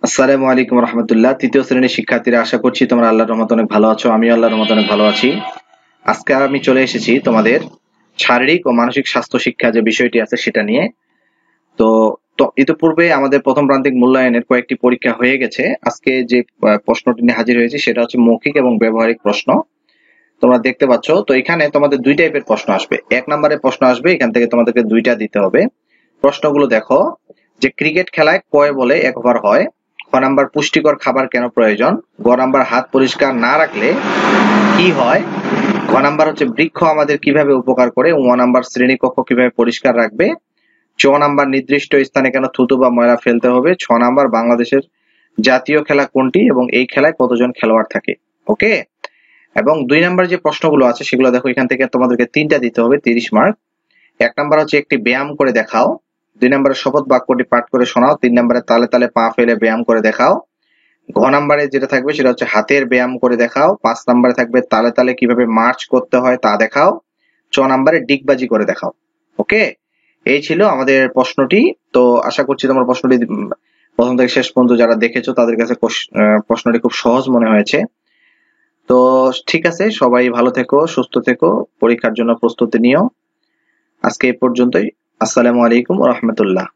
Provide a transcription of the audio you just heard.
আসসালামু আলাইকুম রহমতুল্লাহ। তৃতীয় শ্রেণীর শিক্ষার্থীরা, আশা করছি তোমরা আল্লাহর রহমতে অনেক ভালো আছো। আমি আল্লাহর রহমতে অনেক ভালো আছি। আজকে আমি চলে এসেছি তোমাদের শারীরিক ও মানসিক স্বাস্থ্য শিক্ষা যে বিষয়টি আছে সেটা নিয়ে। তো তো ইতিপূর্বে আমাদের প্রথম প্রান্তিক মূল্যায়নের কয়েকটি পরীক্ষা হয়ে গেছে। আজকে যে প্রশ্নটি নিয়ে হাজির হয়েছি সেটা হচ্ছে মৌখিক এবং ব্যবহারিক প্রশ্ন। তোমরা দেখতে পাচ্ছ, তো এখানে তোমাদের দুই টাইপের প্রশ্ন আসবে। এক নম্বরের প্রশ্ন আসবে, এখান থেকে তোমাদেরকে দুইটা দিতে হবে। প্রশ্নগুলো দেখো, যে ক্রিকেট খেলায় কয় বলে 1 ওভার হয়? খ নাম্বার, পুষ্টিকর খাবার কেন প্রয়োজন? গ নাম্বার, হাত পরিষ্কার না রাখলে কি হয়? ঘ নাম্বার হচ্ছে বৃক্ষ আমাদের কিভাবে উপকার করে? ও নাম্বার, শ্রেণীকক্ষ কিভাবে পরিষ্কার রাখবে? চ নাম্বার, নির্দিষ্ট স্থানে কেন থুতু বা ময়লা ফেলতে হবে? ছ নাম্বার, বাংলাদেশের জাতীয় খেলা কোনটি এবং এই খেলায় কতজন খেলোয়াড় থাকে? ওকে। এবং 2 নাম্বার যে প্রশ্নগুলো আছে সেগুলো দেখো, এখান থেকে তোমাদেরকে 3টা দিতে হবে, 30 মার্ক। 1 নাম্বার হচ্ছে একটি ব্যায়াম করে দেখাও। 2 নাম্বারে শপথ বাক্যটি পাঠ করে শোনাও। 3 নাম্বারে তালে তালে পা ফেলে ব্যায়াম করে দেখাও। ঘ নাম্বারে যেটা থাকবে সেটা হচ্ছে হাতের ব্যায়াম করে দেখাও। 5 নাম্বারে থাকবে তালে তালে কিভাবে মার্চ করতে হয় তা দেখাও। চ নাম্বারে ডিগবাজি করে দেখাও। ওকে, এই ছিল আমাদের প্রশ্নটি। তো আশা করছি তোমরা প্রশ্নটি প্রথম থেকে শেষ পর্যন্ত যারা দেখেছো তাদের কাছে প্রশ্নটি খুব সহজ মনে হয়েছে। তো ঠিক আছে, সবাই ভালো থেকো, সুস্থ থেকো, পরীক্ষার জন্য প্রস্তুতি নিও। আজকে এই পর্যন্তই। আসসালামু আলাইকুম ওয়া রাহমাতুল্লাহ।